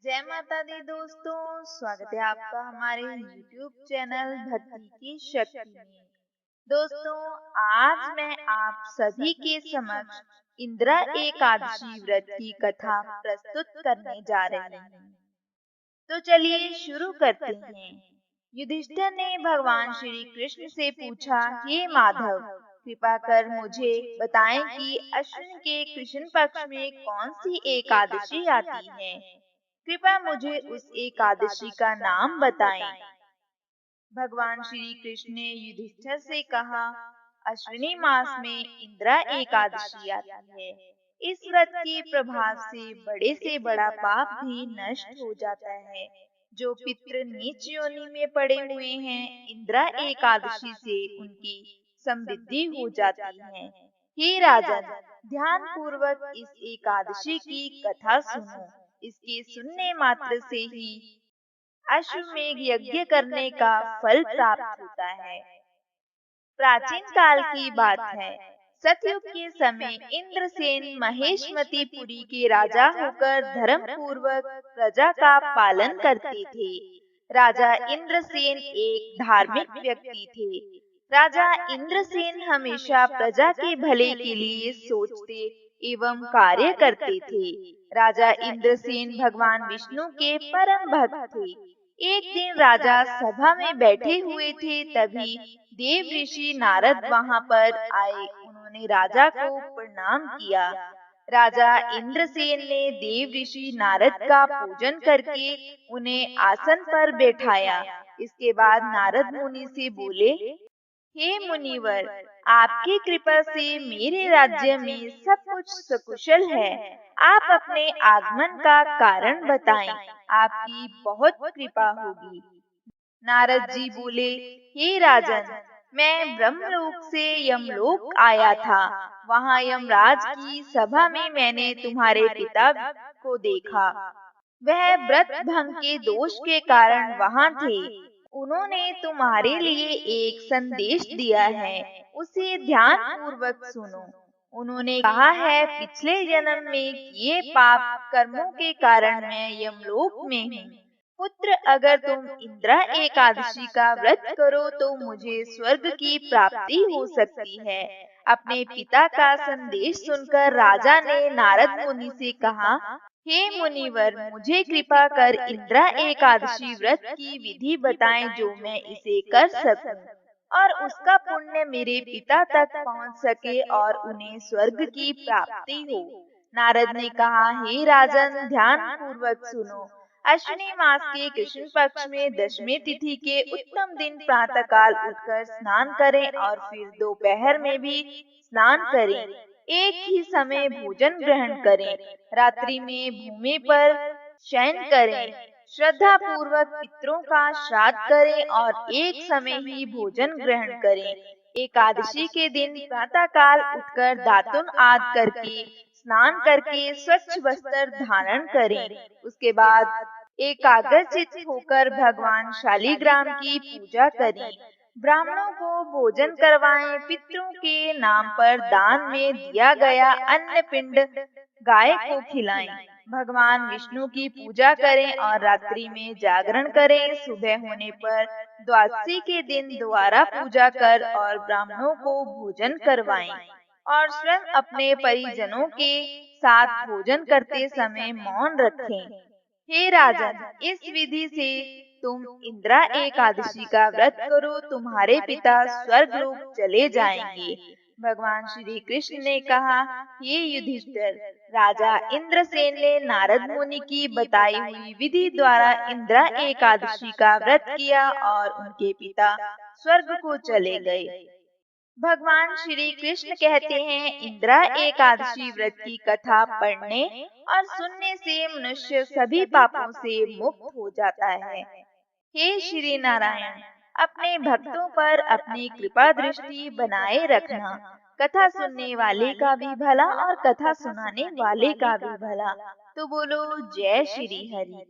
जय माता दी दोस्तों, स्वागत है आपका हमारे YouTube चैनल भक्ति की शक्ति में। दोस्तों, आज मैं आप सभी के समक्ष इंदिरा एकादशी व्रत की कथा प्रस्तुत करने जा रही हूँ। तो चलिए शुरू करते हैं। युधिष्ठिर ने भगवान श्री कृष्ण से पूछा, हे माधव, कृपा कर मुझे बताएं कि अश्विन के कृष्ण पक्ष में कौन सी एकादशी आती है। कृपया मुझे उस एकादशी का नाम बताएं। भगवान श्री कृष्ण ने युधिष्ठिर से कहा, अश्विनी मास में इंदिरा एकादशी आती है। इस व्रत के प्रभाव से बड़ा पाप भी नष्ट हो जाता है। जो पितृ नीच योनि में पड़े हुए हैं, इंदिरा एकादशी से उनकी समृद्धि हो जाती है। हे राजन, ध्यान पूर्वक इस एकादशी की कथा सुनो। इसके सुनने मात्र से ही अश्वमेध यज्ञ करने का फल प्राप्त होता है। प्राचीन काल की बात है। सतयुग के समय इंद्रसेन महेशमतीपुरी के राजा होकर धर्म पूर्वक प्रजा का पालन करते थे। राजा इंद्रसेन एक धार्मिक व्यक्ति थे। राजा इंद्रसेन हमेशा प्रजा के भले के लिए सोचते एवं कार्य करते थे। राजा इंद्रसेन भगवान विष्णु के परम भक्त थे। एक दिन राजा सभा में बैठे हुए थे, तभी देव ऋषि नारद वहां पर आए। उन्होंने राजा को प्रणाम किया। राजा इंद्रसेन ने देव ऋषि नारद का पूजन करके उन्हें आसन पर बैठाया। इसके बाद नारद मुनि से बोले, हे मुनिवर, आपकी कृपा से मेरे राज्य में सब कुछ सकुशल है। आप अपने आगमन का कारण बताएं। आपकी बहुत कृपा होगी। नारद जी बोले, हे राजन, मैं ब्रह्मलोक से यमलोक आया था। वहाँ यमराज की सभा में मैंने तुम्हारे पिता को देखा। वह व्रत भंग के दोष के कारण वहाँ थे। उन्होंने तुम्हारे लिए एक संदेश दिया है, उसे ध्यान पूर्वक सुनो। उन्होंने कहा है, पिछले जन्म में किए पाप कर्मों के कारण मैं यमलोक में हूँ। पुत्र, अगर तुम इंदिरा एकादशी का व्रत करो तो मुझे स्वर्ग की प्राप्ति हो सकती है। अपने पिता का संदेश सुनकर राजा ने नारद मुनि से कहा, हे मुनिवर, मुझे कृपा कर इंदिरा एकादशी व्रत की विधि बताएं, जो मैं इसे कर सकूं और उसका पुण्य मेरे पिता तक पहुंच सके और उन्हें स्वर्ग की प्राप्ति हो। नारद ने कहा, हे राजन, ध्यान पूर्वक सुनो। अश्विनी मास के कृष्ण पक्ष में दशमी तिथि के उत्तम दिन प्रातः काल उठकर स्नान करें और फिर दोपहर में भी स्नान करें। एक ही समय भोजन ग्रहण करें। रात्रि में भूमि पर शयन करें। श्रद्धा पूर्वक पितरों का श्राद्ध करें और एक समय ही भोजन ग्रहण करें। एकादशी के दिन प्रातः काल उठकर दातुन आदि करके स्नान करके स्वच्छ वस्त्र धारण करें। उसके बाद एकाग्रचित्त होकर भगवान शालिग्राम की पूजा करें। ब्राह्मणों को भोजन करवाएं। पितरों के नाम पर दान में दिया गया अन्न पिंड गाय को खिलाएं। भगवान विष्णु की पूजा करें और रात्रि में जागरण करें। सुबह होने पर द्वादशी के दिन दोबारा पूजा कर और ब्राह्मणों को भोजन करवाएं और स्वयं अपने परिजनों के साथ भोजन करते समय मौन रखें। हे राजन, इस विधि से तुम इंदिरा एकादशी का व्रत करो, तुम्हारे पिता स्वर्ग लोक चले जाएंगे। भगवान श्री कृष्ण ने कहा, हे युधिष्ठिर, राजा इंद्रसेन ने नारद मुनि की बताई हुई विधि द्वारा इंदिरा एकादशी का व्रत किया और उनके पिता स्वर्ग को चले गए। भगवान श्री कृष्ण कहते हैं, इंदिरा एकादशी व्रत की कथा पढ़ने और सुनने से मनुष्य सभी पापों से मुक्त हो जाता है। हे श्री नारायण, अपने भक्तों पर अपनी कृपा दृष्टि बनाए रखना। कथा सुनने वाले का भी भला और कथा सुनाने वाले का भी भला। तो बोलो जय श्री हरि।